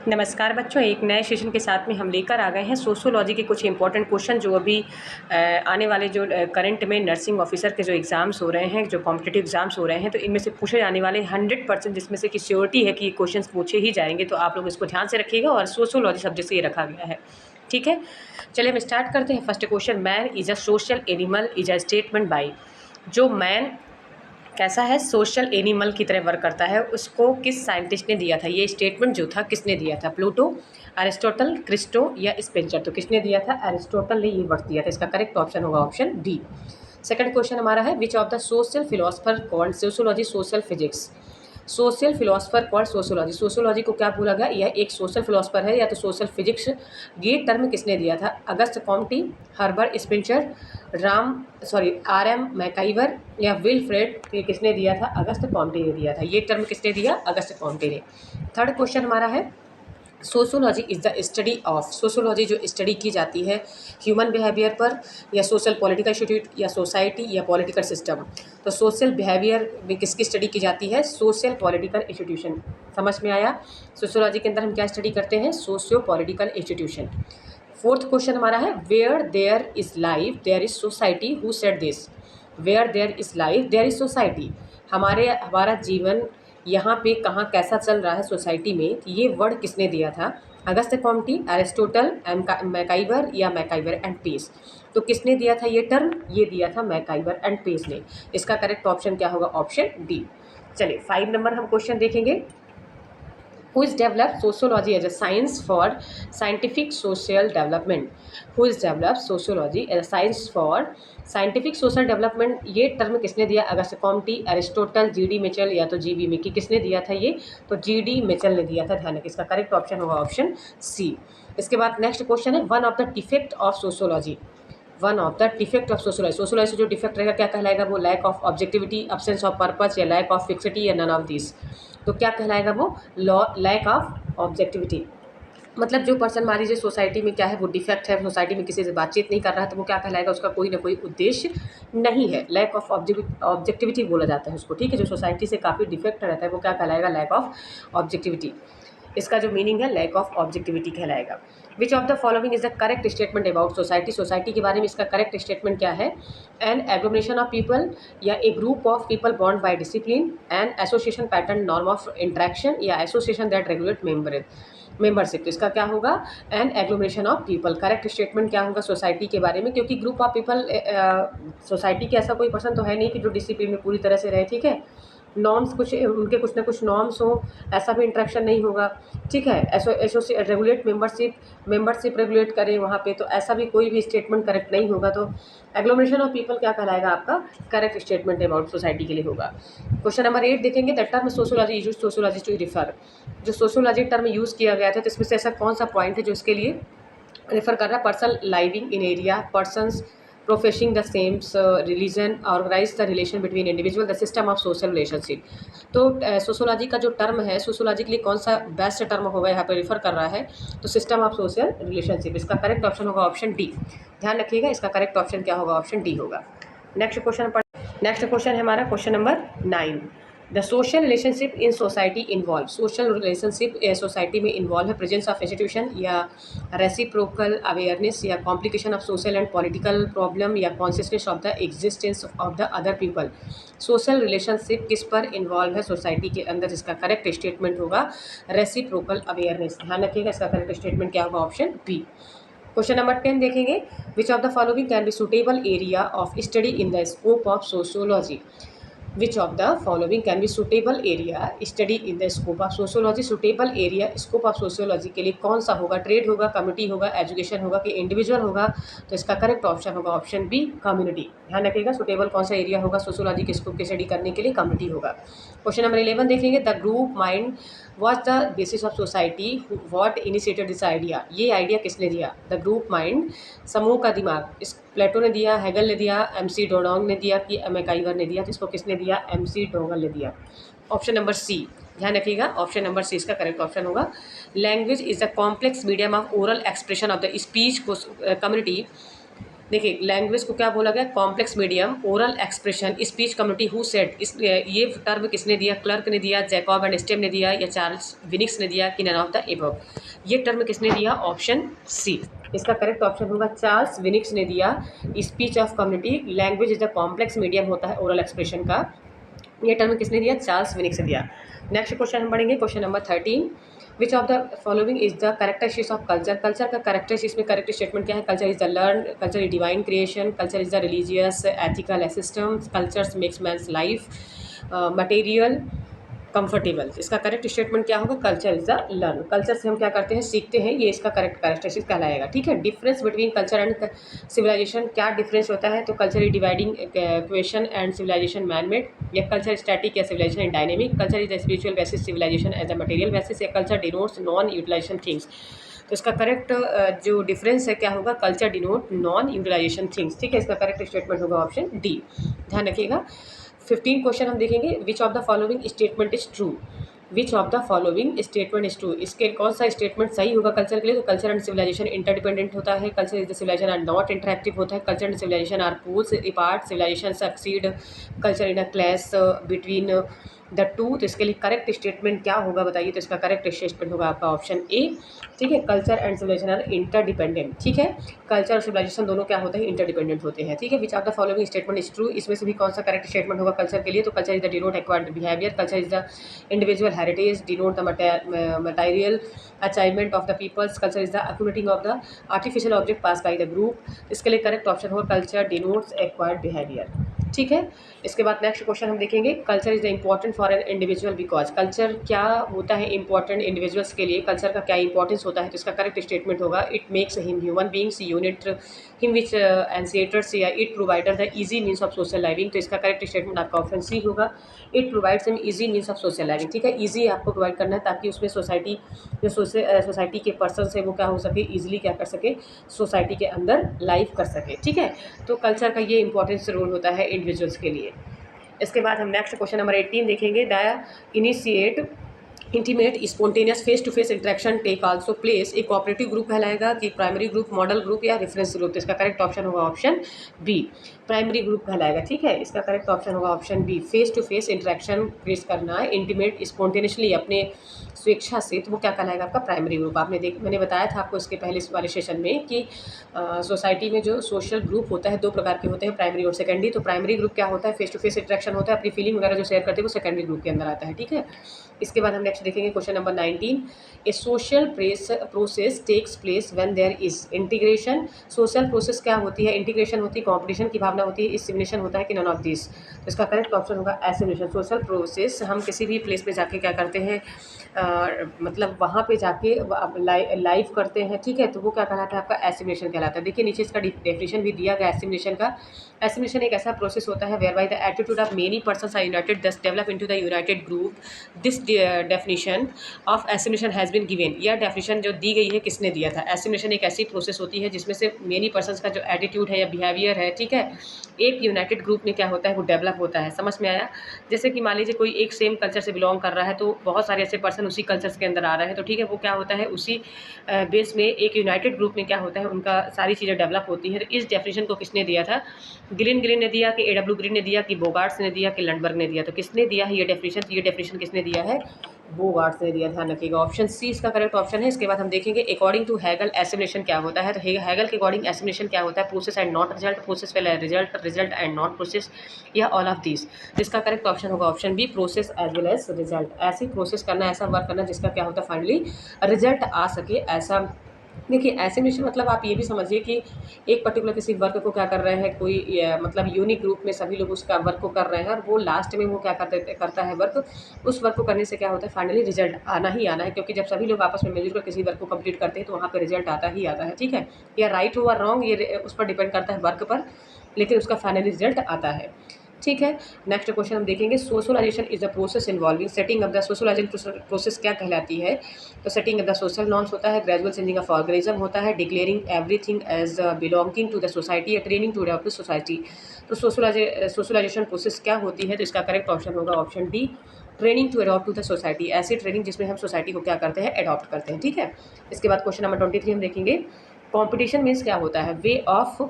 नमस्कार बच्चों, एक नए सेशन के साथ में हम लेकर आ गए हैं सोशियोलॉजी के कुछ इंपॉर्टेंट क्वेश्चन जो अभी आने वाले जो करंट में नर्सिंग ऑफिसर के जो एग्ज़ाम्स हो रहे हैं, जो कॉम्पिटिटिव एग्ज़ाम्स हो रहे हैं, तो इनमें से पूछे जाने वाले 100% जिसमें से कि श्योरिटी है कि ये क्वेश्चंस पूछे ही जाएंगे। तो आप लोग इसको ध्यान से रखिएगा और सोशियोलॉजी सब्जेक्ट से ये रखा गया है। ठीक है, चलिए हम स्टार्ट करते हैं। First question, man is a social animal is a statement by. जो मैन कैसा है, सोशल एनिमल की तरह वर्क करता है, उसको किस साइंटिस्ट ने दिया था? ये स्टेटमेंट जो था किसने दिया था? प्लूटो, अरिस्टोटल, क्रिस्टो या स्पेंसर? तो किसने दिया था? अरिस्टोटल ने ये वर्ड दिया था। इसका करेक्ट ऑप्शन होगा ऑप्शन डी। सेकंड क्वेश्चन हमारा है, विच of the social philosopher called sociology social physics? Social philosopher called sociology, sociology को क्या बोला गया? यह एक सोशल फिलोसफर है या तो सोशल फिजिक्स। ये टर्म किसने दिया था? Auguste Comte, Herbert Spencer, R M MacIver या विलफ्रेड? ये किसने दिया था? अगस्त कॉम्टी ने दिया था। ये टर्म किसने दिया? अगस्त कॉम्टी ने। थर्ड क्वेश्चन हमारा है, sociology is the study of, sociology जो स्टडी की जाती है ह्यूमन बिहेवियर पर या सोशल पॉलिटिकल इंस्टीट्यूट या सोसाइटी या पॉलिटिकल सिस्टम? तो सोशल बिहेवियर में किसकी स्टडी की जाती है? Social political institution. समझ में आया? सोशियोलॉजी के अंदर हम क्या स्टडी करते हैं? Socio political institution. Fourth question हमारा है, where there is life there is society, who said this? Where there is life there is society, हमारा जीवन यहाँ पे कहाँ कैसा चल रहा है सोसाइटी में, ये वर्ड किसने दिया था? अगस्त कॉम्टी, अरिस्टोटल, मैकाइवर या मैकाइवर एंड पेस? तो किसने दिया था ये टर्म? ये दिया था मैकाइवर एंड पेस ने। इसका करेक्ट ऑप्शन क्या होगा? Option D. चलिए 5 नंबर हम क्वेश्चन देखेंगे। Who is developed sociology as a science for scientific social development? Who is developed sociology as a science for scientific social development? ये term किसने दिया? अगस्त कॉम्टी, अरिस्टोटल, जीडी मिचेल या तो जीबी मिकी? किसने दिया था ये? तो जीडी मिचेल ने दिया था। ध्यान रखिए, इसका करेक्ट ऑप्शन होगा ऑप्शन सी। इसके बाद नेक्स्ट क्वेश्चन है, one of the defect of sociology. One of the defect of sociology, sociology से जो डिफेक्ट रहेगा क्या कहलाएगा? वो lack of objectivity, absence of purpose या लैक ऑफ फिक्सिटी या नन ऑफ दिस? तो क्या कहलाएगा वो? Lack of objectivity. मतलब जो पर्सन मान लीजिए सोसाइटी में क्या है, वो डिफेक्ट है, सोसाइटी में किसी से बातचीत नहीं कर रहा है, तो वो क्या कहलाएगा? उसका कोई ना कोई उद्देश्य नहीं है। लैक ऑफ ऑब्जेक्टिविटी बोला जाता है उसको। ठीक है, जो सोसाइटी से काफ़ी डिफेक्ट रहता है वो क्या कहलाएगा? Lack of objectivity. इसका जो मीनिंग है लैक ऑफ ऑब्जेक्टिविटी कहलाएगा। Which of the following is the correct statement about society? Society के बारे में इसका करेक्ट स्टेटमेंट क्या है? एन एग्लोमरेशन ऑफ पीपल या a group of people bond by discipline, an association pattern norm of interaction या association that regulate membership? तो इसका क्या होगा? An agglomeration of people. Correct statement क्या होगा सोसाइटी के बारे में? क्योंकि ग्रुप ऑफ पीपल, सोसाइटी के ऐसा कोई पर्सन तो है नहीं कि जो डिसिप्लिन में पूरी तरह से रहे। ठीक है, नॉर्म्स कुछ उनके कुछ ना कुछ नॉर्म्स हो, ऐसा भी इंट्रैक्शन नहीं होगा। ठीक है, एसोसिएट रेगुलेट मेंबरशिप रेगुलेट करें वहाँ पे, तो ऐसा भी कोई भी स्टेटमेंट करेक्ट नहीं होगा। तो एग्लोमरेशन ऑफ पीपल क्या कहलाएगा आपका? करेक्ट स्टेटमेंट अबाउट सोसाइटी के लिए होगा। क्वेश्चन नंबर 8 देखेंगे, the term sociology use sociology to refer. जो सोशियोलॉजी टर्म यूज़ किया गया था तो इसमें से ऐसा कौन सा पॉइंट है जो इसके लिए रेफर कर रहा है? Person living in area, persons professing the same religion, organise the relation between individual, the system of social relationship. तो सोशियोलॉजी का जो टर्म है, सोशियोलॉजी के लिए कौन सा बेस्ट टर्म होगा यहाँ पर रेफर कर रहा है? तो सिस्टम ऑफ सोशल रिलेशनशिप। इसका करेक्ट ऑप्शन होगा ऑप्शन डी। ध्यान रखिएगा, इसका करेक्ट ऑप्शन क्या होगा? ऑप्शन डी होगा। नेक्स्ट क्वेश्चन है हमारा question number 9। The social relationship in society involve, social relationship society में इन्वॉल्व है प्रेजेंस ऑफ इंस्टीट्यूशन या रेसिप्रोकल अवेयरनेस या complication of social and political problem या consciousness of the existence of the other people? Social relationship किस पर involve है society के अंदर? इसका करेक्ट स्टेटमेंट होगा रेसिप्रोकल अवेयरनेस। ध्यान रखिएगा, इसका करेक्ट स्टेटमेंट क्या होगा? Option B. क्वेश्चन नंबर 10 देखेंगे, which of the following can be suitable area of study in the scope of sociology? Which of the following can be suitable area study in the scope of sociology? Suitable area scope of sociology के लिए कौन सा होगा? Trade होगा, community होगा, education होगा कि individual होगा? तो इसका करेक्ट ऑप्शन होगा ऑप्शन बी, कम्युनिटी। ध्यान रखिएगा, सुटेबल कौन सा एरिया होगा सोशियोलॉजी के स्कोप की स्टडी करने के लिए? कम्युनिटी होगा। क्वेश्चन नंबर 11 देखेंगे, the group mind was the basis of society, what initiated this idea? ये आइडिया किसने दिया? द ग्रुप माइंड, समूह का दिमाग, इस प्लेटो ने दिया, हेगल ने दिया, एमसी डोनांग ने दिया कि मैकाइवर ने दिया? तो इसको किसने दिया? एमसी डोंगल ने दिया। Option number C. ध्यान रखिएगा, ऑप्शन नंबर सी इसका करेक्ट ऑप्शन होगा। Language is the complex medium of oral expression of the speech community देखिए लैंग्वेज को क्या बोला गया, complex medium, oral expression, speech community, who said, इस ये टर्म किसने दिया, क्लर्क ने दिया, जैकब एंड स्टेम ने दिया, या चार्ल्स विनिक्स ने दिया, कि नन ऑफ द एबव। ये टर्म किसने दिया, ऑप्शन सी। इसका करेक्ट ऑप्शन होगा चार्ल्स विनिक्स ने दिया। Speech of community, language is the complex medium होता है ओरल एक्सप्रेशन का, ये टर्म किसने दिया, चार्ल्स विनिक्स ने दिया। नेक्स्ट क्वेश्चन हम पढ़ेंगे, question number 13। Which of the following is the characteristics of culture, culture का करेक्टरिस्टिक्स में करेक्ट स्टेटमेंट क्या है, culture is the learn, culture is divine creation, culture is the religious ethical system, cultures makes men's life material comfortable. इसका correct statement क्या होगा, culture is the learn, culture से हम क्या करते हैं, सीखते हैं, ये इसका करेक्ट कैरेक्टरिस्टिक कहलाएगा। ठीक है, difference between culture and civilization, क्या डिफरेंस होता है, तो culture is dividing equation and civilization man made, या कल्चर स्टैटिक या civilization is dynamic, culture is the spiritual basis, civilization as a material basis, या culture denotes non utilization things. तो इसका correct जो डिफरेंस है क्या होगा, culture denote non utilization things. ठीक है, इसका करेक्ट स्टेटमेंट होगा ऑप्शन डी, ध्यान रखिएगा। 15 क्वेश्चन हम देखेंगे, which of the following statement is true, which of the following statement is true, इसके कौन सा स्टेटमेंट सही होगा कल्चर के लिए, तो कल्चर एंड सिविलाइजेशन इंटरडिपेंडेंट होता है, culture is the civilisation are not interactive होता है, culture and civilisation are poles apart, civilisation succeed, culture in a clash between the two. तो इसके लिए करेक्ट स्टेटमेंट क्या होगा बताइए, तो इसका करेक्ट स्टेटमेंट होगा आपका ऑप्शन ए। ठीक है, culture and civilisation are interdependent. ठीक है, कल्चर और सिविलाइजेशन दोनों क्या होते हैं, इंटरडिपेंडेंट होते हैं। ठीक है, विच of the following statement is true, इसमें से भी कौन सा करेक्ट स्टेटमेंट होगा कल्चर के लिए, तो culture is the denote acquired behaviour, culture is the individual heritage, denote the material achievement of the peoples, culture is the accumulating of the artificial object pass by the group. इसके लिए correct option होगा culture denotes acquired behaviour. ठीक है, इसके बाद next question हम देखेंगे, culture is the important for an individual because, culture क्या होता है इंपॉर्टेंट इंडिविजुअल्स के लिए, कल्चर का क्या इंपॉर्टेंस होता है, तो इसका करेक्ट स्टेटमेंट होगा it makes him human beings unit him which ancestors, या it provider the easy means of social living. तो इसका करेक्ट स्टेटमेंट आपका ऑप्शन सी होगा, it provides him easy means of social living. ठीक है, easy आपको provide करना है ताकि उसमें सोसाइटी जो सोसाइटी के पर्सन है वो क्या हो सके, ईजिली क्या कर सके, सोसाइटी के अंदर लाइव कर सके। ठीक है, तो कल्चर का ये इंपॉर्टेंस रोल होता है इंडिविजुअल्स के लिए। इसके बाद हम नेक्स्ट क्वेश्चन नंबर 18 देखेंगे, the initiate intimate spontaneous face to face interaction take also place, एक कोऑपरेटिव ग्रुप कहलाएगा कि प्राइमरी ग्रुप, मॉडल ग्रुप, या रेफरेंस ग्रुप। तो इसका करेक्ट ऑप्शन होगा ऑप्शन बी, प्राइमरी ग्रुप कहलाएगा। ठीक है, इसका करेक्ट ऑप्शन होगा option B, face to face interaction face करना है इंटीमेट स्पॉन्टेनियसली अपने स्वेच्छा से, तो वो क्या कहलाएगा आपका प्राइमरी ग्रुप। मैंने बताया था आपको इसके पहले वाले सेशन में कि सोसाइटी में जो सोशल ग्रुप होता है दो प्रकार के होते हैं, प्राइमरी और सेकेंडरी। तो प्राइमरी ग्रुप क्या होता है, फेस टू फेस इंटरेक्शन होता है, अपनी फीलिंग वगैरह जो शेयर करते हैं वो सेकेंडरी ग्रुप के अंदर आता है। ठीक है, इसके बाद हम नेक्स्ट देखेंगे question number 19, a social process takes place when there is integration, social process क्या होती है, इंटीग्रेशन होती है, कॉम्पिटिशन की भावना होती है, एसिमिलेशन होता है, कि नन ऑफ दिस। तो इसका करेक्ट ऑप्शन होगा एसिमिलेशन। सोशल प्रोसेस हम किसी भी प्लेस पे जाके क्या करते हैं, मतलब वहाँ पे जाके लाइव करते हैं। ठीक है, तो वो क्या कहलाता है आपका एसिमिलेशन कहलाता है। देखिए नीचे इसका डेफिनेशन भी दिया गया एसिमिलेशन का। एसिमिलेशन एक ऐसा प्रोसेस होता है whereby the attitude of many persons are united thus develop into the united group. This definition of assimilation has been given, यह डेफिनेशन जो दी गई है किसने दिया था। एसिमिलेशन एक ऐसी प्रोसेस होती है जिसमें से मेनी पर्सन्स का जो एटीट्यूड है या बिहेवियर है, ठीक है, एक यूनाइटेड ग्रुप में क्या होता है वो डेवलप होता है। समझ में आया, जैसे कि मान लीजिए कोई एक सेम कल्चर से बिलोंग कर रहा है तो बहुत सारे ऐसे पर्सन उसी कल्चर्स के अंदर आ रहे हैं, तो ठीक है, वो क्या होता है उसी बेस में एक यूनाइटेड ग्रुप में क्या होता है उनका सारी चीज़ें डेवलप होती हैं। तो इस डेफिनेशन को किसने दिया था, ग्रीन ने दिया, कि एडब्ल्यू ग्रीन ने दिया, कि बोगार्ट्स ने दिया, कि लंडबर्ग ने दिया। तो किसने दिया है ये डेफिनेशन, तो ये डेफिनेशन किसने दिया है, बोगार्ट्स ने दिया। ध्यान रखिएगा, ऑप्शन सी इसका करेक्ट ऑप्शन है। इसके बाद हम देखेंगे अकॉर्डिंग टू हैगल एसिमिलेशन क्या होता है। तो हैगल के अकॉर्डिंग एसिमिलेशन क्या होता है, process and not result, process पहले result, result and not process, या ऑल ऑफ दिस। इसका करेक्ट ऑप्शन होगा option B, process as well as result. ऐसी प्रोसेस करना, ऐसा वर्क करना जिसका क्या होता है फाइनली रिजल्ट आ सके, ऐसा। देखिए एसिमिलेशन मतलब आप ये भी समझिए कि एक पर्टिकुलर किसी वर्क को क्या कर रहे हैं, कोई मतलब यूनिक ग्रुप में सभी लोग उसका वर्क को कर रहे हैं और वो लास्ट में वो क्या करता है वर्क, उस वर्क को करने से क्या होता है फाइनली रिजल्ट आना ही आना है। क्योंकि जब सभी लोग आपस में मिलजुल कर किसी वर्क को कंप्लीट करते हैं तो वहाँ पर रिजल्ट आता ही आता है। ठीक है, या राइट हो और रॉन्ग ये उस पर डिपेंड करता है वर्क पर, लेकिन उसका फाइनल रिजल्ट आता है। ठीक है, नेक्स्ट क्वेश्चन हम देखेंगे, socialisation is the process involving setting of the, socialisation process क्या कहलाती है, तो setting of the social norms होता है, ग्रेजुअल चेंजिंग ऑफ ऑर्गेनिज्म होता है, declaring everything as belonging to the society, या ट्रेनिंग टू अडॉप्ट सोसाइटी। तो सोशलाइजेशन प्रोसेस क्या होती है, तो इसका करेक्ट ऑप्शन होगा option D, training to adopt to the society. ऐसी ट्रेनिंग जिसमें हम सोसाइटी को क्या करते हैं, अडॉप्ट करते हैं। ठीक है, इसके बाद क्वेश्चन नंबर 23 हम देखेंगे, कंपटीशन मीन्स क्या होता है? Way of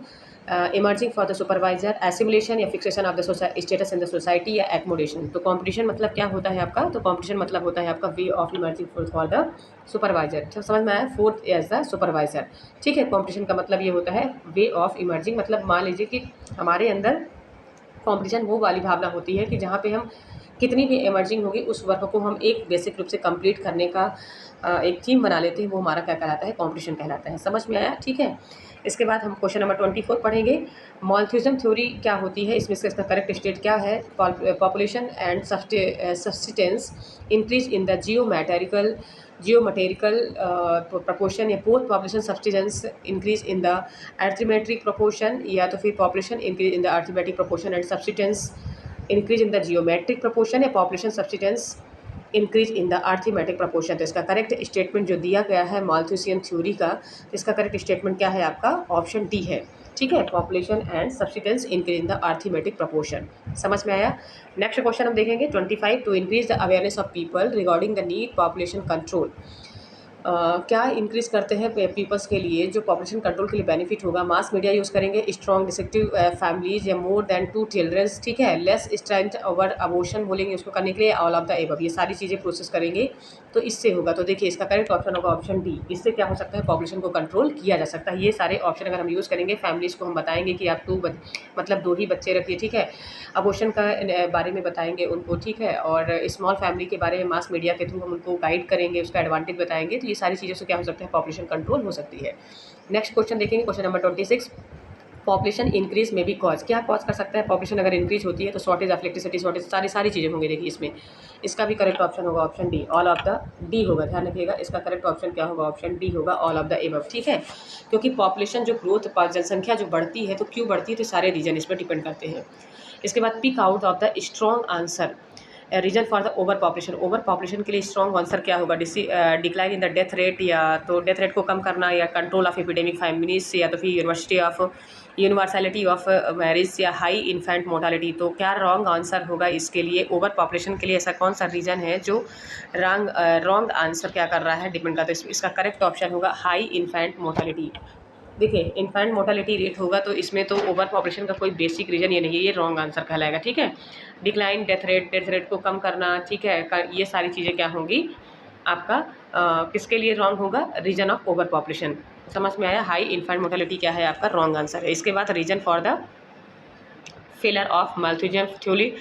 emerging for the supervisor, assimilation या fixation of the status in the society या एकोमोडेशन। तो कंपटीशन मतलब क्या होता है आपका? तो कंपटीशन मतलब होता है आपका way of emerging for the supervisor. तो समझ में आया? Fourth as the supervisor. ठीक है, कंपटीशन का मतलब ये होता है वे ऑफ इमर्जिंग, मतलब मान लीजिए कि हमारे अंदर कंपटीशन वो वाली भावना होती है कि जहाँ पे हम कितनी भी इमर्जिंग होगी उस वर्क को हम एक बेसिक रूप से कंप्लीट करने का एक थीम बना लेते हैं, वो हमारा क्या कहलाता है? कंपटीशन कहलाता है। समझ में आया? ठीक है। इसके बाद हम क्वेश्चन नंबर 24 पढ़ेंगे। मॉल्थुइज्म थ्योरी क्या होती है? इसमें से इसका करेक्ट स्टेट क्या है? Population and subsistence increase in the geometrical proportion या both population subsistence increase in the arithmetic proportion, या तो फिर population increase in the arithmetic proportion and subsistence increase in the geometric proportion, या population subsistence increase in the arithmetic proportion. तो इसका correct statement जो दिया गया है माल्थुसियन थ्योरी का, तो इसका करेक्ट स्टेटमेंट क्या है आपका? ऑप्शन डी है। ठीक है, population and subsidence increase in the arithmetic proportion. समझ में आया? नेक्स्ट क्वेश्चन हम देखेंगे 25, to increase the awareness of people regarding the need population control. क्या इंक्रीज करते हैं पीपल्स के लिए जो पॉपुलेशन कंट्रोल के लिए बेनिफिट होगा? मास मीडिया यूज़ करेंगे, स्ट्रॉन्ग डिसेक्टिव फैमिलीज या मोर देन 2 चिल्ड्रंस। ठीक है, लेस स्ट्रेंथ ओवर अबॉर्शन बोलेंगे उसको करने के लिए, ऑल ऑफ द एबव। ये सारी चीज़ें प्रोसेस करेंगे तो इससे होगा। तो देखिए इसका करेक्ट ऑप्शन होगा ऑप्शन डी। इससे क्या हो सकता है? पॉपुलेशन को कंट्रोल किया जा सकता है। ये सारे ऑप्शन अगर हम यूज़ करेंगे, फैमिलीज़ को हम बताएंगे कि आप मतलब 2 ही बच्चे रखिए। ठीक है, अबॉर्शन का बारे में बताएंगे उनको। ठीक है, और स्मॉल फैमिली के बारे में मास मीडिया के थ्रू हम उनको गाइड करेंगे, उसका एडवांटेज बताएंगे। तो ये सारी चीज़ों से क्या हो सकता है? पॉपुलेशन कंट्रोल हो सकती है। नेक्स्ट क्वेश्चन देखेंगे, क्वेश्चन नंबर 26। पॉपुलेशन इंक्रीज में भी कॉज, क्या कॉज कर सकता है? पॉपुलेशन अगर इंक्रीज होती है तो शॉर्टेज ऑफ इलेक्ट्रिसिटी, शॉर्टेज सारी चीज़ें होंगी। देखिए इसमें इसका भी करेक्ट ऑप्शन होगा option D, all of the D होगा। ध्यान रखिएगा, इसका करेक्ट ऑप्शन क्या होगा? ऑप्शन डी होगा, ऑल ऑफ द एबव। ठीक है, क्योंकि पॉपुलेशन जो ग्रोथ, जनसंख्या जो बढ़ती है तो क्यों बढ़ती है? तो सारे रीजन इस पर डिपेंड करते हैं। इसके बाद pick out of the strong answer reason for the over population. Over population के लिए स्ट्रॉन्ग आंसर क्या होगा? Decline in the death rate, या तो डेथ रेट को कम करना, या कंट्रोल ऑफ एपिडेमिक फैमिलीज, या तो फिर यूनिवर्सलिटी ऑफ मैरिज, या हाई इन्फेंट मोर्टालिटी। तो क्या रॉन्ग आंसर होगा इसके लिए? ओवर पॉपुलेशन के लिए ऐसा कौन सा रीजन है जो रॉन्ग आंसर क्या कर रहा है? डिपेंड करता है। इसका करेक्ट ऑप्शन होगा हाई इन्फेंट मोर्टालिटी। देखिए इन्फेंट मोर्टालिटी रेट होगा तो इसमें तो ओवर पॉपुलेशन का कोई बेसिक रीजन ये नहीं है, ये रॉन्ग आंसर कहलाएगा। ठीक है, डिक्लाइन डेथ रेट को कम करना। ठीक है, ये सारी चीज़ें क्या होंगी आपका? किसके लिए रॉन्ग होगा? Reason of over population. समझ में आया? हाई इन्फेंट मोर्टालिटी क्या है आपका? रॉन्ग आंसर है। इसके बाद reason for the failure of Malthusian theory.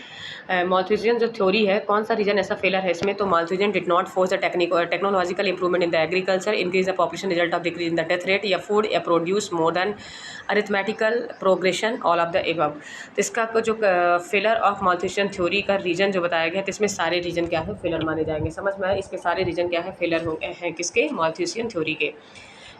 Malthusian जो थ्योरी है, कौन सा रीजन ऐसा फेलर है इसमें? तो Malthusian did not force the technological improvement in the agriculture, increase the population result of decrease in the death rate, या food या produce more than arithmetical progression, all of the above. तो इसका जो failure of Malthusian theory का reason जो बताया गया है, तो इसमें सारे रीजन क्या है? फेलर माने जाएंगे। समझ में आए? इसके सारे रीजन क्या है? फेलर हैं किसके? माल्थुजियन थ्योरी के।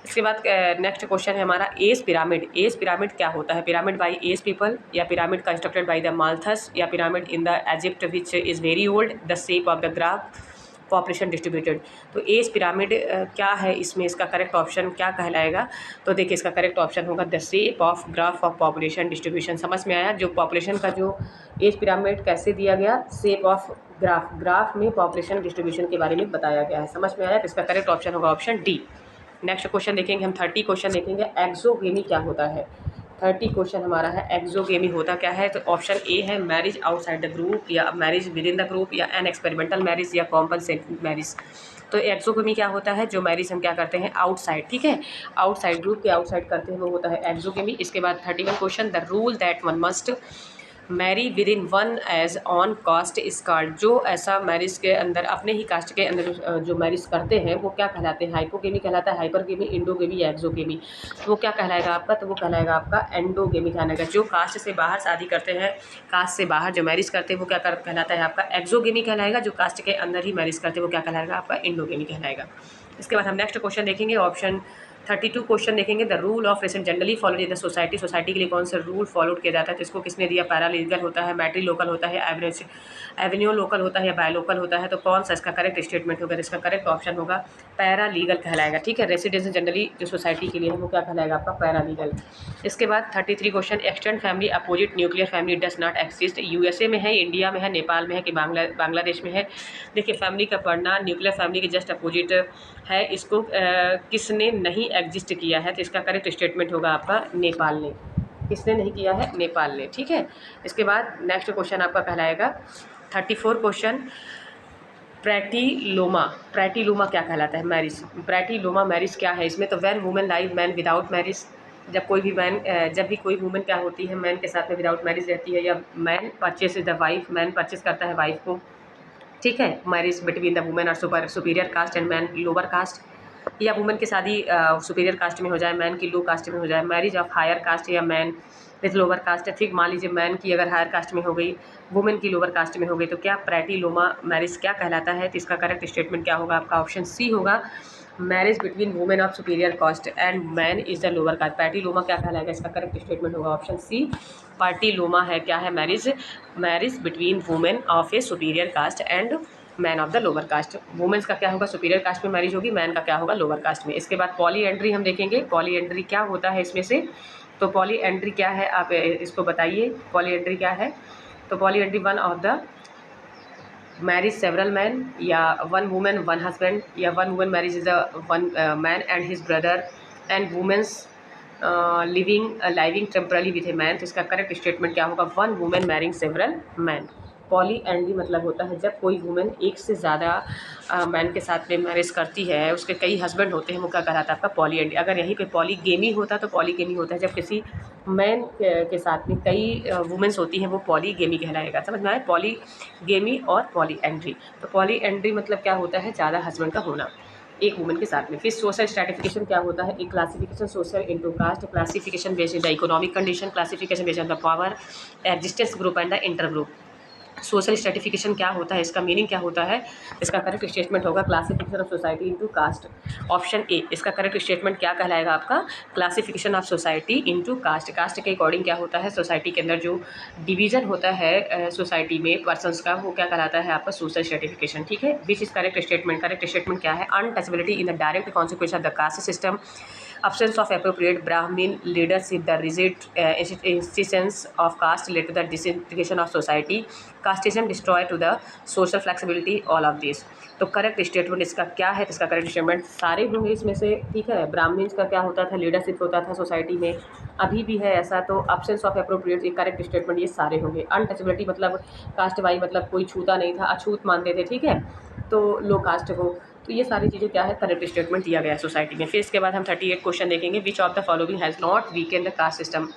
इसके बाद नेक्स्ट क्वेश्चन है हमारा एज पिरामिड। एज पिरामिड क्या होता है? पिरामिड बाई एज पीपल, या pyramid constructed by the Malthus, या pyramid in the Egypt which is very old, the shape of the graph, population distributed. तो एज पिरामिड क्या है इसमें? इसका करेक्ट ऑप्शन क्या कहलाएगा? तो देखिए इसका करेक्ट ऑप्शन होगा the shape of graph of population distribution. समझ में आया? जो पॉपुलेशन का जो एज पिरामिड कैसे दिया गया? शेप ऑफ ग्राफ में पॉपुलेशन डिस्ट्रीब्यूशन के बारे में बताया गया है। समझ में आया? तो इसका करेक्ट ऑप्शन होगा ऑप्शन डी। नेक्स्ट क्वेश्चन देखेंगे हम 30 क्वेश्चन देखेंगे। एक्सोगेमी क्या होता है? 30 क्वेश्चन हमारा है एक्सोगेमी होता क्या है? तो ऑप्शन ए है मैरिज आउटसाइड द ग्रुप, या marriage with in the group, या एन एक्सपेरिमेंटल मैरिज, या कॉम्पनसेंट मैरिज। तो एक्सोगेमी क्या होता है? जो मैरिज हम क्या करते हैं? आउटसाइड। ठीक है, आउटसाइड ग्रुप के आउटसाइड करते हैं वो होता है एक्सोगेमी। इसके बाद 31 question, the rule that one must marry within one as on caste is called. जो ऐसा मैरिज के अंदर अपने ही कास्ट के अंदर जो मैरिज करते हैं वो क्या कहलाते हैं? हाइपोगेमी कहलाता है, हाइपरगेमी, इंडोगेमी, या एक्सोगेमी। तो वो क्या कहलाएगा आपका? तो वो कहलाएगा आपका एंडोगेमी कहलाएगा। जो कास्ट से बाहर शादी करते हैं, कास्ट से बाहर जो मैरिज करते हैं वो क्या कहलाता है आपका? एक्सोगेमी कहलाएगा। जो कास्ट के अंदर ही मैरिज करते हैं वो क्या कहलाएगा आपका? इंडोगेमी कहलाएगा। इसके बाद हम नेक्स्ट क्वेश्चन देखेंगे, ऑप्शन 32 क्वेश्चन देखेंगे। The rule of रेसेंट generally followed in the society. Society के लिए कौन सा रूल फॉलोड किया जाता है? तो इसको किसने दिया? पैरालीगल होता है, मैट्री लोकल होता है, एवेन्यू लोकल होता है, या बाय लोकल होता है। तो कौन सा इसका करेक्ट स्टेटमेंट होगा? इसका करेक्ट ऑप्शन होगा पैरालीगल कहलाएगा। ठीक है, रेसिडेंस जनरली जो सोसाइटी के लिए है वो क्या कहलाएगा आपका? पैरालीगल। इसके बाद 33 question, extend family opposite nuclear family does not exist. USA में है, इंडिया में है, नेपाल में है, कि बांग्लादेश में है? देखिए फैमिली का पढ़ना न्यूक्लियर फैमिली के जस्ट अपोजिट है इसको किसने नहीं एग्जिस्ट किया है, तो इसका करेक्ट स्टेटमेंट होगा आपका नेपाल ने। किसने नहीं किया है? नेपाल ने। ठीक है, इसके बाद नेक्स्ट क्वेश्चन आपका कहलाएगा 34 क्वेश्चन, प्रेटिलोमा। प्रेटिलोमा क्या कहलाता है? मैरिज। प्रेटिलोमा मैरिज क्या है इसमें? तो when women live man without marriage, जब कोई भी मैन जब भी कोई वुमेन क्या होती है, मैन के साथ में विदाउट मैरिज रहती है, या man purchase the wife, man purchase करता है वाइफ को। ठीक है, मैरिज बिटवीन द वुमेन और superior caste and man lower caste, या वुमेन की शादी सुपीरियर कास्ट में हो जाए, मैन की लो कास्ट में हो जाए। मैरिज ऑफ हायर कास्ट या मैन विथ लोअर कास्ट। ठीक, मान लीजिए मैन की अगर हायर कास्ट में हो गई, वुमेन की लोअर कास्ट में हो गई, तो क्या प्रेटिलोमा मैरिज क्या कहलाता है? तो इसका करेक्ट स्टेटमेंट क्या होगा आपका? ऑप्शन सी होगा, marriage between women of superior caste and man is the lower caste. पैटिलोमा क्या कहलाएगा? इसका करेक्ट स्टेटमेंट होगा ऑप्शन सी, पार्टिलोमा है। क्या है? Marriage between women of a superior caste and man of the lower caste. Womens का क्या होगा? सुपीरियर कास्ट में मैरिज होगी, मैन का क्या होगा? लोअर कास्ट में। इसके बाद पॉली एंट्री हम देखेंगे, पॉली एंट्री क्या होता है इसमें से। तो पॉली एंट्री क्या है, आप इसको बताइए, पॉली एंट्री क्या है? तो polyandry one of the marriage several man, या वन वुमेन वन हस्बैंड, या one women marriage is the one man and his brother and womens living temporarily with a man. तो इसका correct statement क्या होगा? One women marrying several man. Polyandry मतलब होता है जब कोई वुमेन एक से ज़्यादा मैन के साथ में मैरिज करती है, उसके कई हस्बैंड होते हैं, वो क्या कहलाता है आपका? Poly entry. अगर यहीं पे पॉलीगेमी होता तो पॉलीगेमी होता है जब किसी मैन के साथ में कई वुमेन्स होती हैं, वो पॉलीगेमी कहलाएगा। समझ में आया? पॉलीगेमी और पॉली एंट्री। तो पॉली एंट्री मतलब क्या होता है? ज़्यादा हस्बैंड का होना एक वुमेन के साथ में। फिर सोशल स्ट्रैटिफिकेशन क्या होता है? एक classification social into caste, classification based in the economic condition, classification based on the power, existence group and the inter group. Social stratification क्या होता है? इसका मीनिंग क्या होता है? इसका करेक्ट स्टेटमेंट होगा classification of society into caste. Option A, इसका करेक्ट स्टेटमेंट क्या कहलाएगा आपका? Classification of society into caste. Caste के अकॉर्डिंग क्या होता है? सोसाइटी के अंदर जो डिवीजन होता है सोसाइटी में पर्सनस का, वो क्या कहलाता है आपका? Social stratification. ठीक है, which is correct statement? Correct statement क्या है? Untouchability in the direct consequence of the caste system, absence of appropriate Brahmin leadership, the rigid institutions of caste led to the disintegration of society, casteism destroy to the social flexibility, all of these। तो correct statement इसका क्या है? तो इसका correct statement सारे होंगे इसमें से। ठीक है, ब्राह्मण्स का क्या होता था? लीडरशिप होता था सोसाइटी में, अभी भी है ऐसा। तो absence ऑफ अप्रोप्रिएट, ये करेक्ट स्टेटमेंट, ये सारे होंगे। अनटचेबिलिटी मतलब कास्ट वाई मतलब कोई छूता नहीं था, अछूत मानते थे। ठीक है, तो लो कास्ट हो। तो ये सारी चीज़ें क्या है? करेक्ट स्टेटमेंट दिया गया है सोसाइटी में। फिर इसके बाद हम 38 क्वेश्चन देखेंगे, which of the following has not weakened the caste system.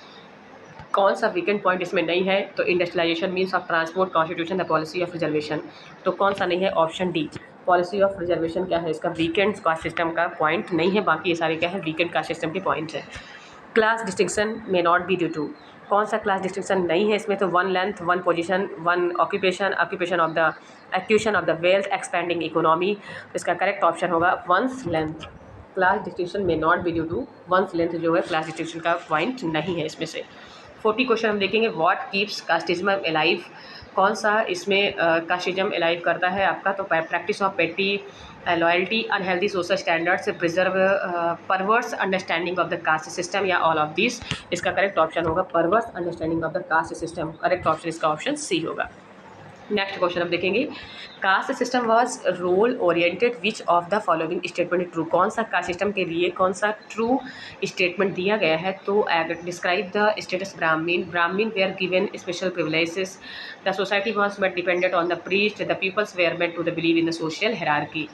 कौन सा वीकेंड पॉइंट इसमें नहीं है? तो industrialization, means of transport, constitution, the policy of reservation. तो कौन सा नहीं है? Option D, policy of reservation क्या है इसका? वीकेंड कास्ट सिस्टम का पॉइंट नहीं है, बाकी ये सारे क्या है? वीकेंड कास्ट सिस्टम के पॉइंट्स हैं। Class distinction may not be due to, कौन सा क्लास डिस्टिंक्शन नहीं है इसमें? तो one length, one position, one occupation, occupation of the acquisition of the wealth, expanding economy. इसका करेक्ट ऑप्शन होगा वंस लेंथ। क्लास डिस्टिंक्शन में not be due to, one's length जो है क्लास डिस्टिंक्शन का पॉइंट नहीं है इसमें से। 40 क्वेश्चन हम देखेंगे, व्हाट कीप्स कास्टिज्म एलाइव, कौन सा इसमें कास्टिज्म एलाइव करता है आपका? तो practice of petty loyalty, unhealthy social standards, preserve perverse understanding of the caste system, या ऑल ऑफ दिस। इसका करेक्ट ऑप्शन होगा perverse understanding of the caste system. Correct option इसका ऑप्शन सी होगा। Next question हम देखेंगे, caste system was role oriented, which of the following statement true, कौन सा cast system के लिए कौन सा ट्रू स्टेटमेंट दिया गया है? तो describe the status Brahmin, Brahmin were given special privileges, the society was but dependent on the priest, the peoples were meant to the believe in the social hierarchy.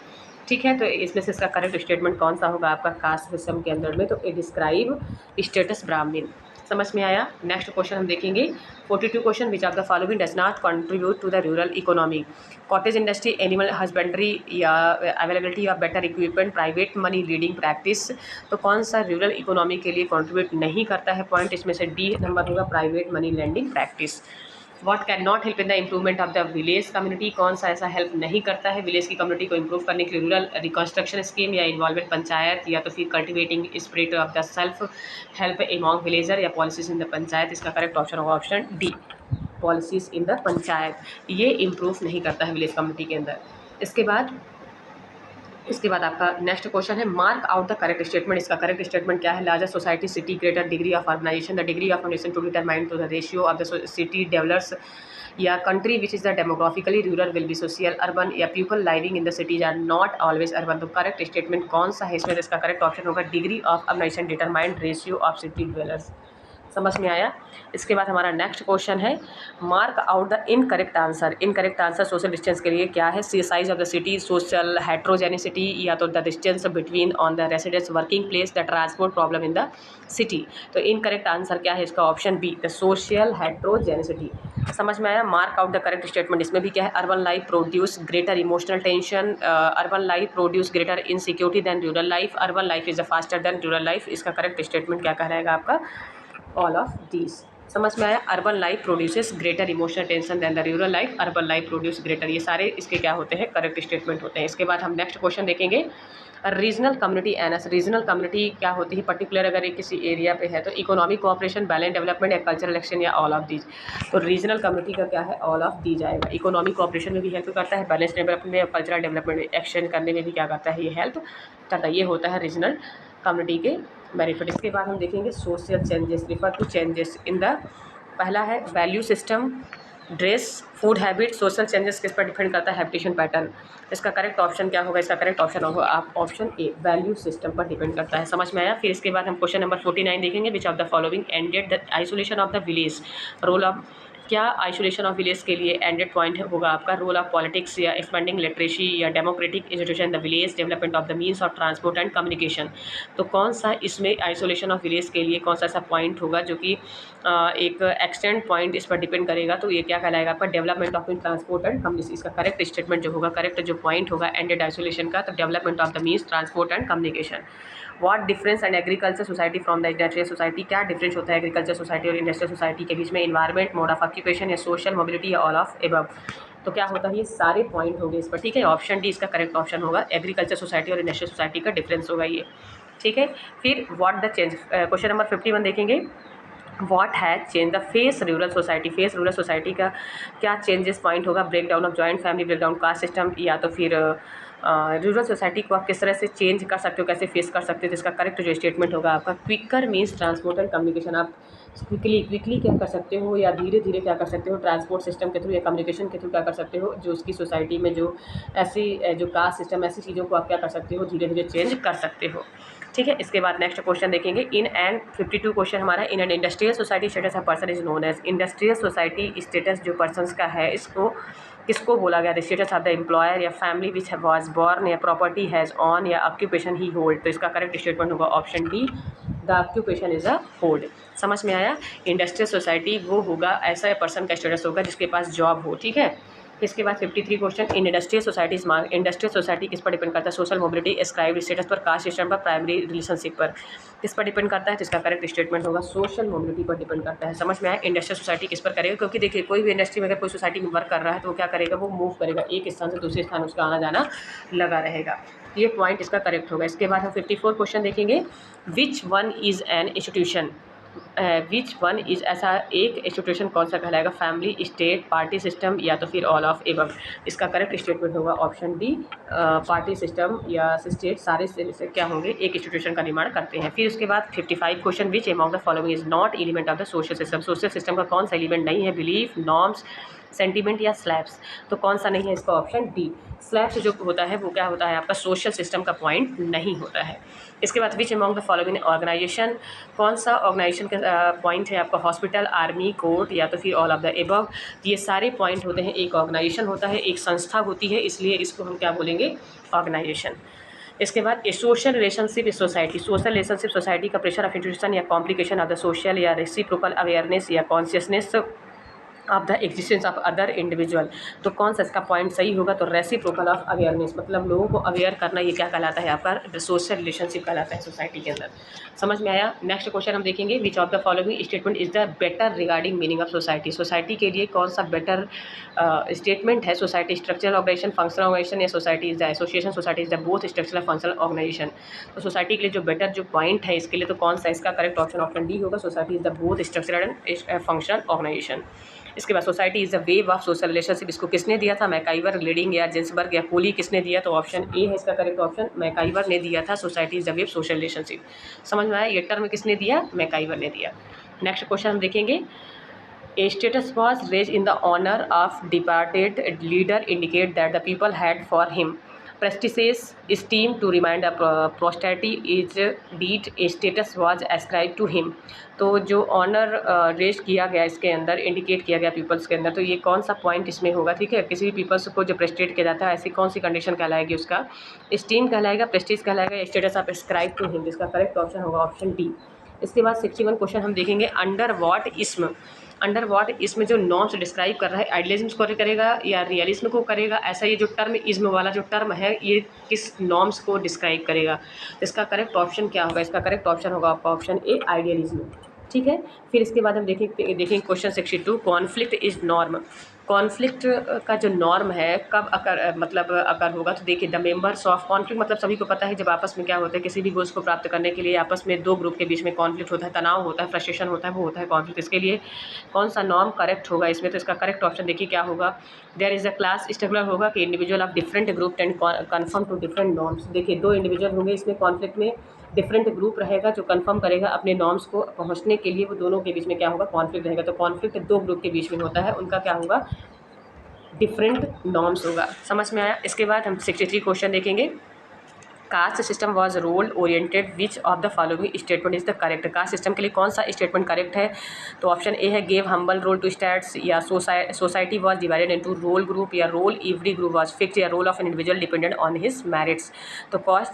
ठीक है, तो इसमें से इसका करेक्ट स्टेटमेंट कौन सा होगा आपका कास्ट सिस्टम के अंदर में? तो ए डिस्क्राइब स्टेटस ब्राह्मीन। समझ में आया? नेक्स्ट क्वेश्चन हम देखेंगे 42 question, which of the following does not contribute to the rural economy, cottage industry, animal husbandry, या availability of better equipment, private money leading practice. तो कौन सा रूरल इकोनॉमी के लिए कंट्रीब्यूट नहीं करता है? पॉइंट इसमें से डी नंबर होगा, private money lending practice. What can not help in the improvement of the village community, कौन सा ऐसा हेल्प नहीं करता है विलेज की कम्युनिटी को इम्प्रूव करने के लिए? रूरल रिकंस्ट्रक्शन स्कीम, या इन्वॉल्वमेंट पंचायत, या तो फिर cultivating spirit of the self help among villager, या पॉलिसीज इन द पंचायत। इसका करेक्ट ऑप्शन होगा option D, policies in the panchayat. ये इम्प्रूव नहीं करता है विलेज कम्युनिटी के अंदर। इसके बाद इसके बाद आपका नेक्स्ट क्वेश्चन है mark out the correct statement. इसका करेक्ट स्टेटमेंट क्या है? Largest society city greater degree of urbanization, the degree of urbanization to determine to the ratio of the city develops, या country which is the demographically rural will be social urban, या people living in the cities are not always urban. तो correct statement कौन सा है इसमें? इसका correct option होगा degree of urbanization determined ratio of city develops. समझ में आया? इसके बाद हमारा नेक्स्ट क्वेश्चन है mark out the incorrect answer. Incorrect answer social distance के लिए क्या है? C size of the city, social heterogeneity, या तो the distance between on the residence working place, the transport problem in the city. तो incorrect answer क्या है इसका? Option B, the social heterogeneity. समझ में आया? Mark out the correct statement इसमें भी क्या है? Urban life produce greater emotional tension, urban life produce greater insecurity than rural life, urban life is faster than rural life. इसका correct statement क्या कहलाएगा आपका? All of these. समझ में आया? Urban life produces greater emotional tension than the rural life, urban life produce greater, ये सारे इसके क्या होते हैं? करेक्ट स्टेटमेंट होते हैं। इसके बाद हम नेक्स्ट क्वेश्चन देखेंगे regional community NS. Regional community क्या होती है? पर्टिकुलर अगर एक किसी एरिया पे है तो इकोनॉमिक कोऑपरेशन, बैलेंस डेवलपमेंट, या कल्चरल एक्शन, या ऑल ऑफ दीज। तो रीजनल कम्युनिटी का क्या है? ऑल ऑफ दीज आएगा। इकोनॉमिक कोऑपरेशन में भी हेल्प करता है, बैलेंस डेवलपमेंट में, कल्चरल डेवलपमेंट एक्शन करने में भी क्या करता है? ये हेल्प करता है। ये होता है रीजनल कम्युनिटी के बेनिफिट। इसके बाद हम देखेंगे social changes, refer to changes in the, पहला है value system, dress, food habit. Social changes किस पर डिपेंड करता है? Habitation pattern. इसका करेक्ट ऑप्शन क्या होगा? इसका करेक्ट ऑप्शन होगा आप ऑप्शन ए, वैल्यू सिस्टम पर डिपेंड करता है। समझ में आया? फिर इसके बाद हम क्वेश्चन नंबर 49 देखेंगे, which of the following ended the isolation of the village, role of, क्या आइसोलेशन ऑफ विलेज के लिए एंडेड पॉइंट होगा आपका? रोल ऑफ पॉलिटिक्स, या एक्सपेंडिंग लिटरेसी, या democratic institution in the village, development of the means of transport and communication. तो कौन सा इसमें आइसोलेशन ऑफ विलेज के लिए कौन सा ऐसा पॉइंट होगा जो कि एक एक्सटेंड पॉइंट इस पर डिपेंड करेगा? तो ये क्या कहलाएगा आपका? Development of transport and communication. इसका करेक्ट स्टेटमेंट जो होगा, करेक्ट जो पॉइंट होगा एंडेड आइसोलेशन का, तो development of the means transport and communication. What difference and agriculture society from the industrial society. क्या डिफरेंस होता है एग्रीकल्चर सोसाइटी और इंडस्ट्रियल सोसाइटी के बीच में? इन्वायरमेंट, मोड ऑफ ऑक्यूपेशन, या सोशल मोबिलिटी, या ऑल ऑफ एबव। तो क्या होता है? ये सारे पॉइंट होंगे इस पर, ठीक है। ऑप्शन डी इसका करेक्ट ऑप्शन होगा, एग्रीकल्चर सोसाइटी और इंडस्ट्रियल सोसाइटी का डिफरेंस होगा ये, ठीक है। फिर what the change, question number 51 देखेंगे, what has change the face rural society. Face rural society का क्या चेंजेस पॉइंट होगा? Break down of joint family, break down caste system, या तो फिर रूरल सोसाइटी को आप किस तरह से चेंज कर सकते हो, कैसे फेस कर सकते हो? तो इसका करेक्ट जो स्टेटमेंट होगा आपका, quicker means transport and communication. आप क्विकली क्या कर सकते हो, या धीरे धीरे क्या कर सकते हो? ट्रांसपोर्ट सिस्टम के थ्रू या कम्युनिकेशन के थ्रू क्या कर सकते हो? जो उसकी सोसाइटी में जो ऐसी जो कास्ट सिस्टम, ऐसी चीज़ों को आप क्या कर सकते हो? धीरे धीरे चेंज कर सकते हो, ठीक है। इसके बाद नेक्स्ट क्वेश्चन देखेंगे, इन एंड 52 क्वेश्चन हमारा, in and industrial society status of person is known as. Industrial society status जो पर्सन्स का है, इसको किसको बोला गया? The status of the employer, या फैमिली विच वाज बॉर्न, या प्रॉपर्टी हैज़ ऑन, या ऑक्यूपेशन ही होल्ड। तो इसका करेक्ट स्टेटमेंट होगा option D, the occupation is a hold. समझ में आया? इंडस्ट्रियल सोसाइटी वो होगा, ऐसा पर्सन का स्टेटस होगा जिसके पास जॉब हो, ठीक है। इसके बाद 53 question, in industrial societies mark. Industrial society किस पर डिपेंड करता है? सोशल मोबिलिटी, एस्क्राइब स्टेटस पर, कास्ट सिस्टम पर, प्राइमरी रिलेशनशिप पर। किस पर डिपेंड करता है? तो इसका करेक्ट स्टेटमेंट होगा सोशल मोबिलिटी पर डिपेंड करता है। समझ में आया? इंडस्ट्रियल सोसाइटी किस पर करेगा? क्योंकि देखिए कोई भी इंडस्ट्री में अगर कोई सोसाइटी में वर्क कर रहा है तो वो क्या करेगा? वो मूव करेगा, एक स्थान से दूसरे स्थान उसका आना जाना लगा रहेगा। ये पॉइंट इसका करेक्ट होगा। इसके बाद हम 54 क्वेश्चन देखेंगे, which one is an institution. Which one is, ऐसा एक इंस्टीट्यूशन कौन सा कहलाएगा? फैमिली, स्टेट, पार्टी सिस्टम, या तो फिर ऑल ऑफ एबव। इसका करेक्ट स्टेटमेंट होगा ऑप्शन डी, पार्टी सिस्टम या स्टेट, सारे से क्या होंगे? एक इंस्टीट्यूशन का निर्माण करते हैं। फिर उसके बाद 55 question, which among the following is not element of the social system. Social system का कौन सा एलिमेंट नहीं है? बिलीफ, नॉर्म्स, सेंटीमेंट, या स्लैब्स। तो कौन सा नहीं है? इसका ऑप्शन डी, स्लैब्स जो होता है वो क्या होता है? आपका सोशल सिस्टम का पॉइंट नहीं होता है। इसके बाद which among the following organization, कौन सा ऑर्गेनाइजेशन का पॉइंट है आपका? हॉस्पिटल, आर्मी, कोर्ट, या तो फिर ऑल ऑफ द एबव। ये सारे पॉइंट होते हैं, एक ऑर्गेनाइजेशन होता है, एक संस्था होती है, इसलिए इसको हम क्या बोलेंगे? ऑर्गेनाइजेशन। इसके बाद a social relationship society. Social relationship society का प्रेशर ऑफ इंस्टीट्यूशन या कॉम्प्लिकेशन ऑफ द सोशल या रेसिप्रोकल अवेयरनेस या consciousness of the existence of other individual. तो कौन सा इसका पॉइंट सही होगा? तो रेसिप्रोकल ऑफ अवेयरनेस, मतलब लोगों को अवेयर करना, ये क्या कहलाता है? आपका सोशल रिलेशनशिप कहलाता है सोसाइटी के अंदर। समझ में आया? नेक्स्ट क्वेश्चन हम देखेंगे, which of the following statement is the better regarding meaning of society. Society के लिए कौन सा बेटर स्टेटमेंट है? Society structural organization, functional organization, या society is the association, society is the both structural functional organization. तो society के लिए जो बेटर जो पॉइंट है इसके लिए, तो कौन सा इसका करेक्ट ऑप्शन? ऑप्शन डी होगा, society is the both structural and functional organization. इसके बाद society is the web of social relationship, इसको किसने दिया था? मैकाइवर, लीडिंग या जिन्सबर्ग या कोली, किसने दिया? तो ऑप्शन ए है इसका करेक्ट ऑप्शन, मैकाइवर ने दिया था society is the wave social relationship. समझ में आया? ये टर्म किसने दिया? मैकाइवर ने दिया। नेक्स्ट क्वेश्चन हम देखेंगे, A status was raised in the honor of departed leader indicate that the people had for him prestigious esteem to remind a posterity is deed a status was ascribed to him। तो जो honour raise किया गया इसके अंदर indicate किया गया peoples के अंदर, तो ये कौन सा पॉइंट इसमें होगा? ठीक है, किसी भी पीपल्स को जो प्रेस्टेट किया जाता है ऐसी कौन सी कंडीशन कहलाएगी? उसका स्टीम कहलाएगा, प्रेस्टीज कहलाएगा, status of ascribe to him. इसका करेक्ट ऑप्शन होगा ऑप्शन डी। इसके बाद 61 क्वेश्चन हम देखेंगे, अंडर व्हाट इसम, अंडर व्हाट इसमें जो नॉर्म्स डिस्क्राइब कर रहा है आइडियलिज्म को करेगा या रियलिज्म को करेगा? ऐसा ये जो टर्म इज्म वाला जो टर्म है ये किस नॉर्म्स को डिस्क्राइब करेगा? इसका करेक्ट ऑप्शन क्या होगा? इसका करेक्ट ऑप्शन होगा आपका ऑप्शन ए, आइडियलिज्म। ठीक है, फिर इसके बाद हम देखेंगे question 62, conflict is norm. Conflict का जो नॉर्म है कब अकर मतलब अकर होगा? तो देखिए, द मेंबर्स ऑफ कॉन्फ्लिक्ट मतलब सभी को पता है जब आपस में क्या होता है, किसी भी गोल्स को प्राप्त करने के लिए आपस में दो ग्रुप के बीच में कॉन्फ्लिक्ट होता है, तनाव होता है, फ्रस्ट्रेशन होता है, वो होता है कॉन्फ्लिक्ट। इसके लिए कौन सा नॉर्म करेक्ट होगा इसमें? तो इसका करेक्ट ऑप्शन देखिए क्या होगा, there is a class struggle होगा कि individual of different group and confirm to different norms. देखिए, दो इंडिविजुअल होंगे इसमें कॉन्फ्लिक्ट में, डिफरेंट ग्रुप रहेगा जो कंफर्म करेगा अपने नॉर्म्स को पहुंचने के लिए, वो दोनों के बीच में क्या होगा? कॉन्फ्लिक्ट रहेगा। तो कॉन्फ्लिक्ट दो ग्रुप के बीच में होता है, उनका क्या होगा? डिफरेंट नॉर्म्स होगा। समझ में आया? इसके बाद हम 63 क्वेश्चन देखेंगे, caste system was role oriented which of the following statement is the correct? Caste system के लिए कौन सा स्टेटमेंट करेक्ट है? तो ऑप्शन ए है gave humble role to status, या society was divided into role group, या role every group was fixed, या role of an individual dependent on his merits. तो कास्ट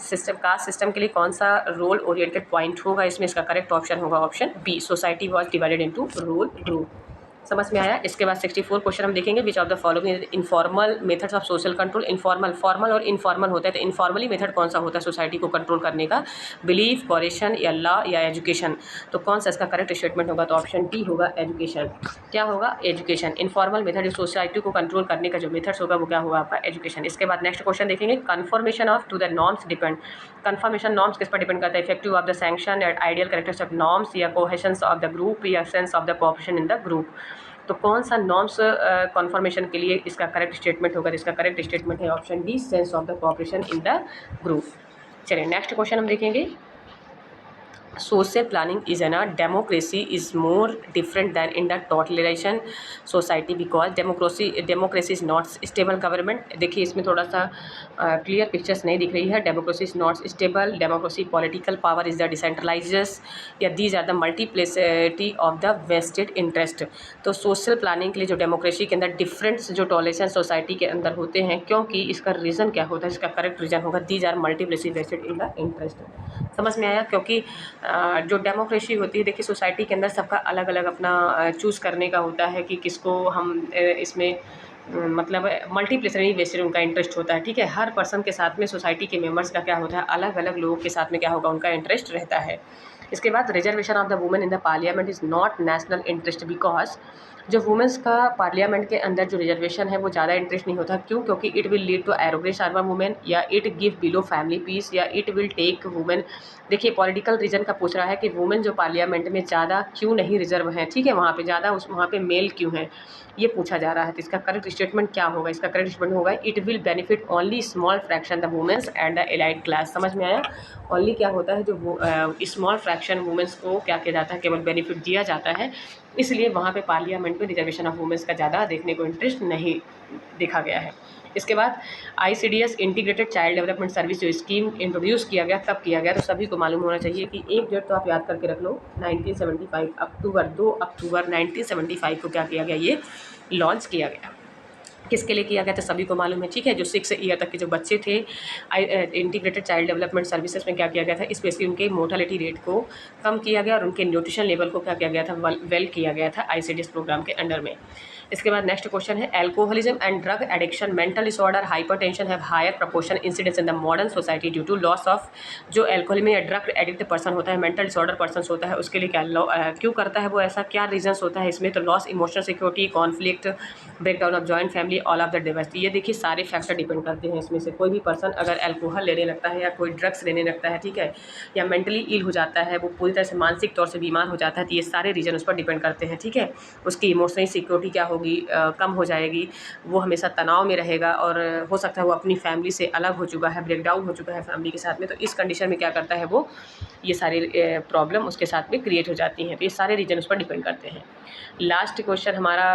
सिस्टम के लिए कौन सा रोल ओरिएंटेड पॉइंट होगा इसमें? इसका करेक्ट ऑप्शन होगा option B, society was divided into role group. समझ में आया? इसके बाद 64 क्वेश्चन हम देखेंगे, which of the following informal methods of social control. Informal, formal और इनफॉर्मल होता है, तो इनफॉर्मली मेथड कौन सा होता है सोसाइटी को कंट्रोल करने का? बिलीफ, कोरेशन या लॉ या एजुकेशन। तो कौन सा इसका करेक्ट स्टेटमेंट होगा? तो ऑप्शन डी होगा, एजुकेशन। क्या होगा? एजुकेशन। इनफॉर्मल मेथड जो सोसाइटी को कंट्रोल करने का जो मेथड्स होगा वो क्या होगा? आपका एजुकेशन। इसके बाद नेक्स्ट क्वेश्चन देखेंगे, confirmation of to the norms depend. Confirmation norms किस पर डिपेंड करता है? Effective of the sanction, ideal characters of norms, या कोहेशंस ऑफ द ग्रुप, या sense of the cooperation in the group. तो कौन सा नॉर्म्स कन्फर्मेशन के लिए इसका करेक्ट स्टेटमेंट होगा? इसका करेक्ट स्टेटमेंट है option D, sense of the cooperation in the group. चलिए नेक्स्ट क्वेश्चन हम देखेंगे, social planning is in a democracy is more different than in the totalitarian society because democracy is not stable government। देखिए इसमें थोड़ा सा clear pictures नहीं दिख रही है। Democracy is not stable, democracy political power is the decentralizers, या these are the multiplicity of the vested interest. तो सोशल प्लानिंग के लिए जो डेमोक्रेसी के अंदर डिफरेंस जो टॉलरेशन सोसाइटी के अंदर होते हैं, क्योंकि इसका रीज़न क्या होता है? इसका करेक्ट रीज़न होगा these are multiplicity vested in the interest. समझ में आया? क्योंकि जो डेमोक्रेसी होती है, देखिए सोसाइटी के अंदर सबका अलग अलग अपना चूज़ करने का होता है कि किसको हम इसमें मतलब मल्टीप्लिसिटी वेस्टेड उनका इंटरेस्ट होता है। ठीक है, हर पर्सन के साथ में सोसाइटी के मेंबर्स का क्या होता है? अलग अलग लोगों के साथ में क्या होगा? उनका इंटरेस्ट रहता है। इसके बाद reservation of the women in the parliament is not national interest because जो वुमेंस का पार्लियामेंट के अंदर जो रिजर्वेशन है वो ज़्यादा इंटरेस्ट नहीं होता। क्यों? क्योंकि it will lead to arrogance of women, या it give below family peace, या इट विल टेक वुमेन। देखिए पॉलिटिकल रीजन का पूछ रहा है कि वुमेन जो पार्लियामेंट में ज़्यादा क्यों नहीं रिजर्व हैं, ठीक है, वहाँ पे ज़्यादा वहाँ पे मेल क्यों हैं, ये पूछा जा रहा है। तो इसका करेक्ट स्टेटमेंट क्या होगा? इसका करेक्ट स्टेटमेंट होगा it will benefit only small fraction the womens and the allied class. समझ में आया? ओनली क्या होता है? जो स्मॉल फ्रैक्शन वुमेन्स को क्या किया जाता है? केवल बेनिफिट दिया जाता है, इसलिए वहाँ पे पार्लियामेंट में रिजर्वेशन ऑफ वुमेन्स का ज़्यादा देखने को इंटरेस्ट नहीं देखा गया है। इसके बाद ICDS integrated child development service जो स्कीम इंट्रोड्यूस किया गया, कब किया गया? तो सभी को मालूम होना चाहिए कि एक डेट तो आप याद करके रख लो, 1975 अक्टूबर 2 अक्टूबर 1975 को क्या किया गया? ये लॉन्च किया गया। किसके लिए किया गया था? सभी को मालूम है। ठीक है, जो 6 ईयर तक के जो बच्चे थे, इंटीग्रेटेड चाइल्ड डेवलपमेंट सर्विसेज में क्या किया गया था? स्पेशली उनके मोर्टेलिटी रेट को कम किया गया और उनके न्यूट्रिशन लेवल को क्या किया गया था? वेल किया गया था ICDS प्रोग्राम के अंडर में। इसके बाद नेक्स्ट क्वेश्चन है, alcoholism and drug addiction, mental disorder, hypertension have higher proportion incidence in the modern society due to loss of. जो एल्कोहल में या ड्रग एडिक्ट पर्सन होता है, मेंटल डिसऑर्डर पर्सन होता है, उसके लिए क्या क्यों करता है वो ऐसा, क्या रीजंस होता है इसमें? तो loss emotional security, conflict, breakdown of joint family, all of the device. ये देखिए सारे फैक्टर डिपेंड करते हैं इसमें से। कोई भी पर्सन अगर एल्कोहल लेने लगता है या कोई ड्रग्स लेने लगता है, ठीक है, या मेंटली इल हो जाता है, वो पूरी तरह से मानसिक तौर से बीमार हो जाता है, तो ये सारे रीजन उस पर डिपेंड करते हैं, ठीक है। उसकी इमोशनल सिक्योरिटी क्या होगी, कम हो जाएगी, वो हमेशा तनाव में रहेगा, और हो सकता है वो अपनी फैमिली से अलग हो चुका है, ब्रेकडाउन हो चुका है फैमिली के साथ में। तो इस कंडीशन में क्या करता है वो, ये सारी प्रॉब्लम उसके साथ में क्रिएट हो जाती हैं। तो ये सारे रीजन उस पर डिपेंड करते हैं। लास्ट क्वेश्चन हमारा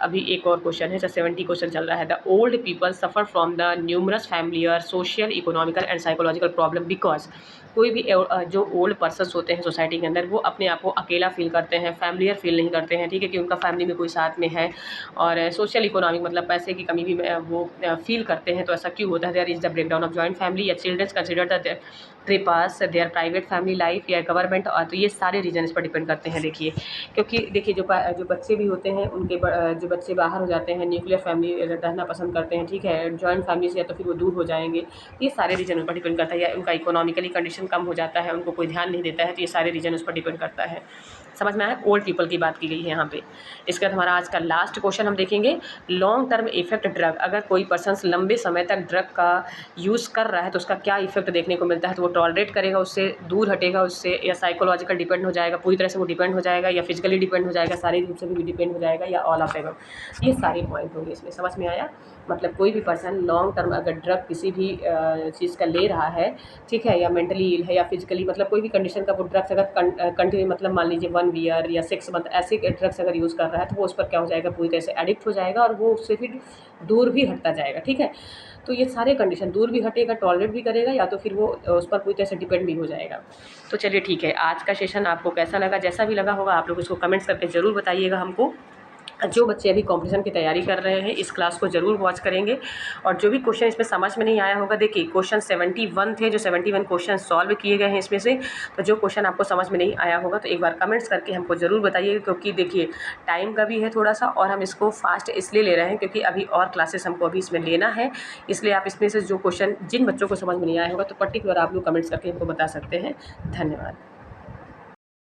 अभी एक और क्वेश्चन है, 70 क्वेश्चन चल रहा है। The old people suffer from the numerous familiar, social, economical and psychological problem because. कोई भी जो ओल्ड पर्सन्स होते हैं सोसाइटी के अंदर, वो अपने आप को अकेला फील करते हैं, फैमिलियर फील नहीं करते हैं, ठीक है, कि उनका फैमिली में कोई साथ में है। और सोशल इकोनॉमिक मतलब पैसे की कमी भी वो फील करते हैं। तो ऐसा क्यों होता है? There is the breakdown of joint family, या childrens consider the trespass their private family life, या गवर्नमेंट। और तो ये सारे रीजन इस पर डिपेंड करते हैं। देखिए, क्योंकि देखिए जो बच्चे भी होते हैं उनके जो बच्चे बाहर हो जाते हैं, न्यूक्लियर फैमिली रहना पसंद करते हैं, ठीक है, जॉइंट फैमिली से, या तो फिर वो दूर हो जाएंगे। ये सारे रीजन पर डिपेंड करता है। या उनका इकोनॉमिकली कंडीशन कम हो जाता है, उनको कोई ध्यान नहीं देता है, तो ये सारे रीजन उस पर डिपेंड करता है। समझ में आया? ओल्ड पीपल की बात की गई है यहाँ पे। इसके बाद हमारा आज का लास्ट क्वेश्चन हम देखेंगे, लॉन्ग टर्म इफेक्ट ड्रग। अगर कोई पर्सन लंबे समय तक ड्रग का यूज़ कर रहा है तो उसका क्या इफेक्ट देखने को मिलता है? तो वो टॉलरेट करेगा, उससे दूर हटेगा उससे, या साइकोलॉजिकल डिपेंड हो जाएगा, पूरी तरह से वो डिपेंड हो जाएगा, या फिजिकली डिपेंड हो जाएगा, शारीरिक रूप से भी डिपेंड हो जाएगा, या ऑल ऑफ एवम। ये सारे पॉइंट होंगे इसमें। समझ में आया? मतलब कोई भी पर्सन लॉन्ग टर्म अगर ड्रग किसी भी चीज़ का ले रहा है, ठीक है, या मेंटली इल है, या फिजिकली, मतलब कोई भी कंडीशन का वो ड्रग्स अगर कंटिन्यू, मतलब मान लीजिए 1 ईयर या 6 मंथ ऐसे ड्रग्स अगर यूज़ कर रहा है, तो वो उस पर क्या हो जाएगा, पूरी तरह से एडिक्ट हो जाएगा, और वो उससे फिर दूर भी हटता जाएगा, ठीक है। तो ये सारे कंडीशन, दूर भी हटेगा, टॉलरेट भी करेगा, या तो फिर वो उस पर पूरी तरह से डिपेंड भी हो जाएगा। तो चलिए ठीक है, आज का सेशन आपको कैसा लगा? जैसा भी लगा होगा आप लोग इसको कमेंट्स करके ज़रूर बताइएगा हमको। जो बच्चे अभी कॉम्पिटिशन की तैयारी कर रहे हैं, इस क्लास को ज़रूर वॉच करेंगे। और जो भी क्वेश्चन इसमें समझ में नहीं आया होगा, देखिए क्वेश्चन 71 थे, जो 71 क्वेश्चन सॉल्व किए गए हैं इसमें से। तो जो क्वेश्चन आपको समझ में नहीं आया होगा तो एक बार कमेंट्स करके हमको ज़रूर बताइएगा, क्योंकि देखिए टाइम का भी है थोड़ा सा, और हम इसको फास्ट इसलिए ले रहे हैं क्योंकि अभी और क्लासेस हमको अभी इसमें लेना है। इसलिए आप इसमें से जो क्वेश्चन जिन बच्चों को समझ में नहीं आया होगा, तो पर्टिकुलर आप लोग कमेंट्स करके हमको बता सकते हैं। धन्यवाद।